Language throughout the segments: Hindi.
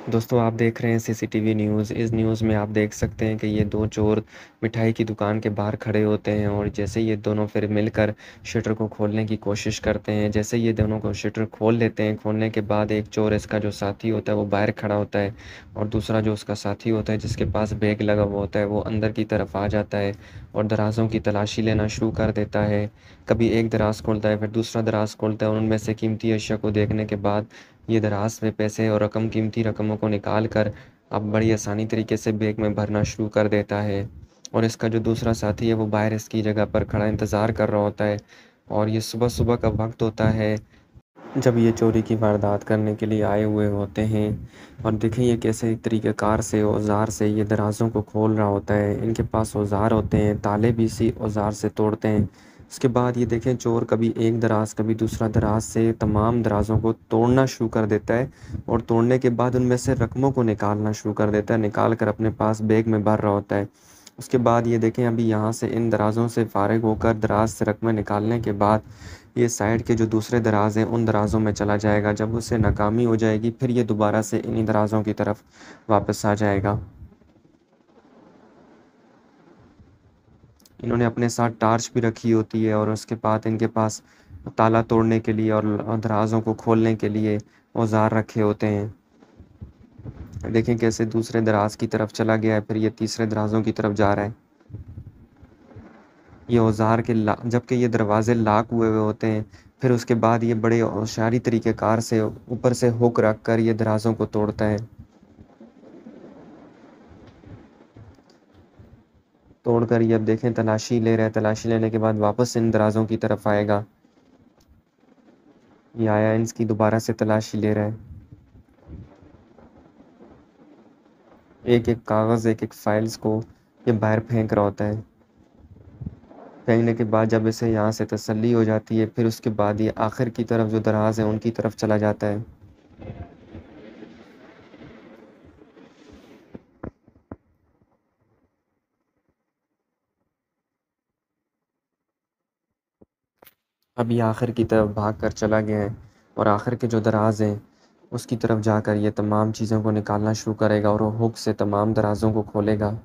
दोस्तों आप देख रहे हैं सीसीटीवी न्यूज़। इस न्यूज़ में आप देख सकते हैं कि ये दो चोर मिठाई की दुकान के बाहर खड़े होते हैं और जैसे ये दोनों फिर मिलकर शटर को खोलने की कोशिश करते हैं। जैसे ये दोनों को शटर खोल लेते हैं, खोलने के बाद एक चोर, इसका जो साथी होता है, वो बाहर खड़ा होता है और दूसरा जो उसका साथी होता है जिसके पास बैग लगा हुआ होता है, वो अंदर की तरफ आ जाता है और दराज़ों की तलाशी लेना शुरू कर देता है। कभी एक दराज़ खोलता है, फिर दूसरा दराज़ खोलता है और उनमें से कीमती अशिया को देखने के बाद ये दराज में पैसे और कीमती रकमों को निकाल कर अब बड़ी आसानी तरीके से बैग में भरना शुरू कर देता है। और इसका जो दूसरा साथी है वो बाहर इसकी जगह पर खड़ा इंतज़ार कर रहा होता है और ये सुबह-सुबह का वक़्त होता है जब ये चोरी की वारदात करने के लिए आए हुए होते हैं। और देखें ये कैसे तरीक़ेकार से औज़ार से ये दराज़ों को खोल रहा होता है। इनके पास औज़ार होते हैं, ताले भी इसी औज़ार से तोड़ते हैं। उसके बाद ये देखें चोर कभी एक दराज़ कभी दूसरा दराज़ से तमाम दराज़ों को तोड़ना शुरू कर देता है और तोड़ने के बाद उनमें से रकमों को निकालना शुरू कर देता है, निकाल कर अपने पास बैग में भर रहा होता है। उसके बाद ये देखें अभी यहाँ से इन दराज़ों से फ़ारिग होकर दराज़ से रकमें निकालने के बाद ये साइड के जो दूसरे दराज़ हैं उन दराज़ों में चला जाएगा। जब उसे नाकामी हो जाएगी फिर ये दोबारा से इन्हीं दराज़ों की तरफ वापस आ जाएगा। इन्होंने अपने साथ टार्च भी रखी होती है और उसके बाद इनके पास ताला तोड़ने के लिए और दराज़ों को खोलने के लिए औज़ार रखे होते हैं। देखें कैसे दूसरे दराज़ की तरफ चला गया है, फिर ये तीसरे दराज़ों की तरफ जा रहा है। ये औज़ार के ला जबकि ये दरवाज़े लॉक हुए हुए होते हैं, फिर उसके बाद ये बड़े होशियारी तरीक़ेकार से ऊपर से हुक रख कर ये दराज़ों को तोड़ता है। तोड़कर ये अब देखें तलाशी ले रहा है, तलाशी लेने के बाद वापस इन दराज़ों की तरफ आएगा। ये आया इसकी दोबारा से तलाशी ले रहा है। एक-एक कागज़, एक-एक फ़ाइल्स को ये बाहर फेंक रहा होता है। फेंकने के बाद जब इसे यहाँ से तसल्ली हो जाती है, फिर उसके बाद ये आखिर की तरफ जो दराज़ है उनकी तरफ चला जाता है। अब ये आखिर की तरफ भाग कर चला गया है और आखिर के जो दराज़ हैं उसकी तरफ जाकर ये तमाम चीज़ों को निकालना शुरू करेगा और वो हुक से तमाम दराज़ों को खोलेगा।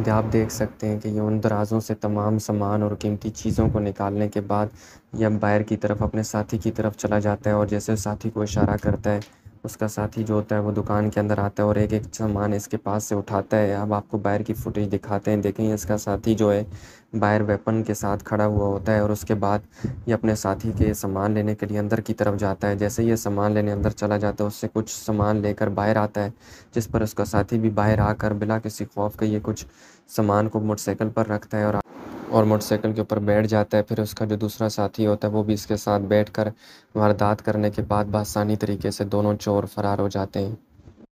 आप देख सकते हैं कि ये उन दराज़ों से तमाम सामान और कीमती चीज़ों को निकालने के बाद ये अब बाहर की तरफ अपने साथी की तरफ चला जाता है और जैसे साथी को इशारा करता है, उसका साथी जो होता है वो दुकान के अंदर आता है और एक-एक सामान इसके पास से उठाता है। अब आपको बाहर की फुटेज दिखाते हैं। देखें इसका साथी जो है बाहर वेपन के साथ खड़ा हुआ होता है और उसके बाद ये अपने साथी के सामान लेने के लिए अंदर की तरफ जाता है। जैसे ही ये सामान लेने अंदर चला जाता है, उससे कुछ सामान लेकर बाहर आता है, जिस पर उसका साथी भी बाहर आकर बिना किसी खौफ के ये कुछ सामान को मोटरसाइकिल पर रखता है और मोटरसाइकिल के ऊपर बैठ जाता है। फिर उसका जो दूसरा साथी होता है वो भी इसके साथ बैठकर वारदात करने के बाद बआसानी तरीके से दोनों चोर फरार हो जाते हैं।